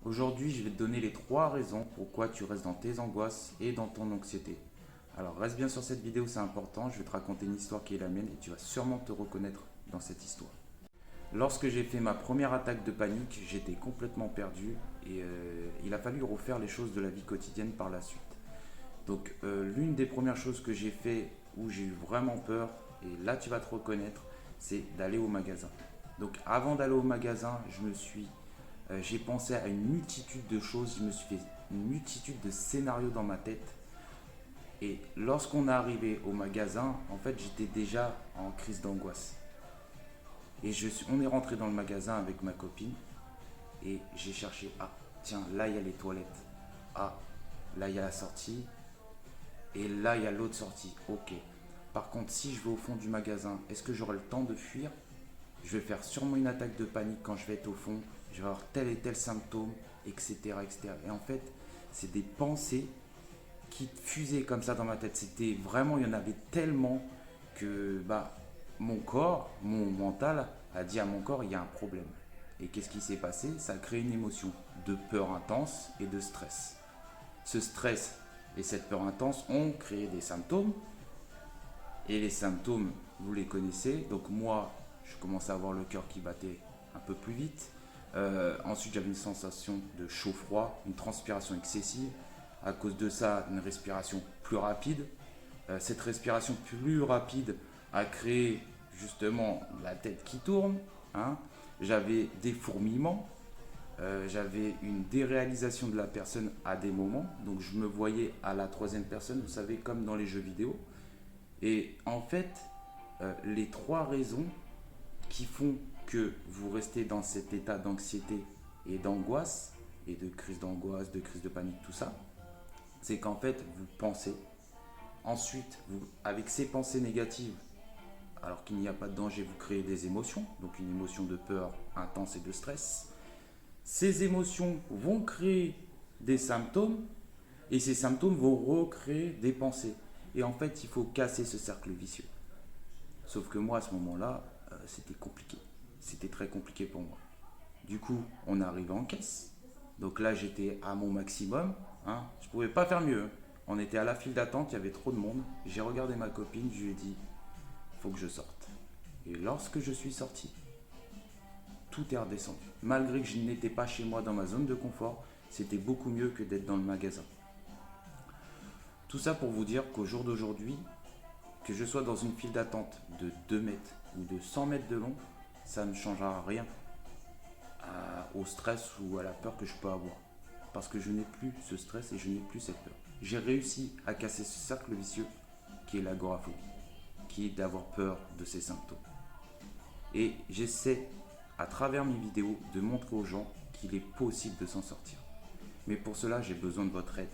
Aujourd'hui, je vais te donner les 3 raisons pourquoi tu restes dans tes angoisses et dans ton anxiété. Alors reste bien sur cette vidéo, c'est important. Je vais te raconter une histoire qui est la mienne et tu vas sûrement te reconnaître dans cette histoire. Lorsque j'ai fait ma première attaque de panique, j'étais complètement perdu et il a fallu refaire les choses de la vie quotidienne par la suite. Donc l'une des premières choses que j'ai fait où j'ai eu vraiment peur, et là tu vas te reconnaître, c'est d'aller au magasin. Donc avant d'aller au magasin, j'ai pensé à une multitude de choses, je me suis fait une multitude de scénarios dans ma tête. Et lorsqu'on est arrivé au magasin, en fait, j'étais déjà en crise d'angoisse. On est rentré dans le magasin avec ma copine et j'ai cherché, ah, tiens, là il y a les toilettes. Ah, là il y a la sortie. Et là il y a l'autre sortie. Ok. Par contre, si je vais au fond du magasin, est-ce que j'aurai le temps de fuir? Je vais faire sûrement une attaque de panique quand je vais être au fond. Je vais avoir tel et tel symptôme, etc., etc. Et en fait, c'est des pensées qui fusaient comme ça dans ma tête. C'était vraiment, il y en avait tellement que mon corps, mon mental a dit à mon corps, il y a un problème. Et qu'est-ce qui s'est passé? Ça a créé une émotion de peur intense et de stress. Ce stress et cette peur intense ont créé des symptômes. Et les symptômes, vous les connaissez. Donc moi, je commençais à avoir le cœur qui battait un peu plus vite. Ensuite, j'avais une sensation de chaud-froid, une transpiration excessive. À cause de ça, une respiration plus rapide. Cette respiration plus rapide a créé justement la tête qui tourne, hein. J'avais des fourmillements. J'avais une déréalisation de la personne à des moments. Donc je me voyais à la troisième personne, vous savez, comme dans les jeux vidéo. Et en fait, les 3 raisons qui font que vous restez dans cet état d'anxiété et d'angoisse, et de crise d'angoisse, de crise de panique, tout ça, c'est qu'en fait, vous pensez. Ensuite, avec ces pensées négatives, alors qu'il n'y a pas de danger, vous créez des émotions, donc une émotion de peur intense et de stress. Ces émotions vont créer des symptômes, et ces symptômes vont recréer des pensées. Et en fait, il faut casser ce cercle vicieux. Sauf que moi, à ce moment-là, c'était compliqué. C'était très compliqué pour moi. Du coup, on est arrivé en caisse. Donc là, j'étais à mon maximum, hein. Je ne pouvais pas faire mieux. On était à la file d'attente, il y avait trop de monde. J'ai regardé ma copine, je lui ai dit, il faut que je sorte. Et lorsque je suis sorti, tout est redescendu. Malgré que je n'étais pas chez moi dans ma zone de confort, c'était beaucoup mieux que d'être dans le magasin. Tout ça pour vous dire qu'au jour d'aujourd'hui, que je sois dans une file d'attente de 2 mètres ou de 100 mètres de long, ça ne changera rien au stress ou à la peur que je peux avoir. Parce que je n'ai plus ce stress et je n'ai plus cette peur. J'ai réussi à casser ce cercle vicieux qui est l'agoraphobie, qui est d'avoir peur de ces symptômes. Et j'essaie, à travers mes vidéos, de montrer aux gens qu'il est possible de s'en sortir. Mais pour cela, j'ai besoin de votre aide.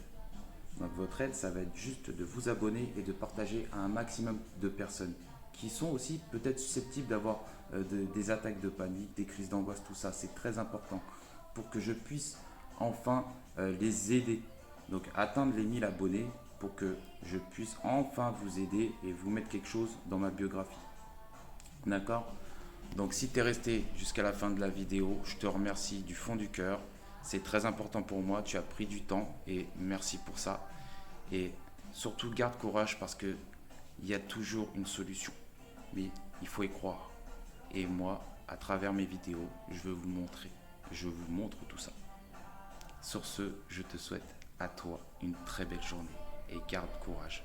Donc votre aide, ça va être juste de vous abonner et de partager à un maximum de personnes qui sont aussi peut-être susceptibles d'avoir des attaques de panique, des crises d'angoisse, tout ça. C'est très important pour que je puisse enfin les aider. Donc atteindre les 1000 abonnés pour que je puisse enfin vous aider et vous mettre quelque chose dans ma biographie. D'accord? Donc si tu es resté jusqu'à la fin de la vidéo, je te remercie du fond du cœur. C'est très important pour moi, tu as pris du temps et merci pour ça. Et surtout garde courage parce qu'il y a toujours une solution. Mais il faut y croire. Et moi, à travers mes vidéos, je veux vous montrer. Je vous montre tout ça. Sur ce, je te souhaite à toi une très belle journée et garde courage.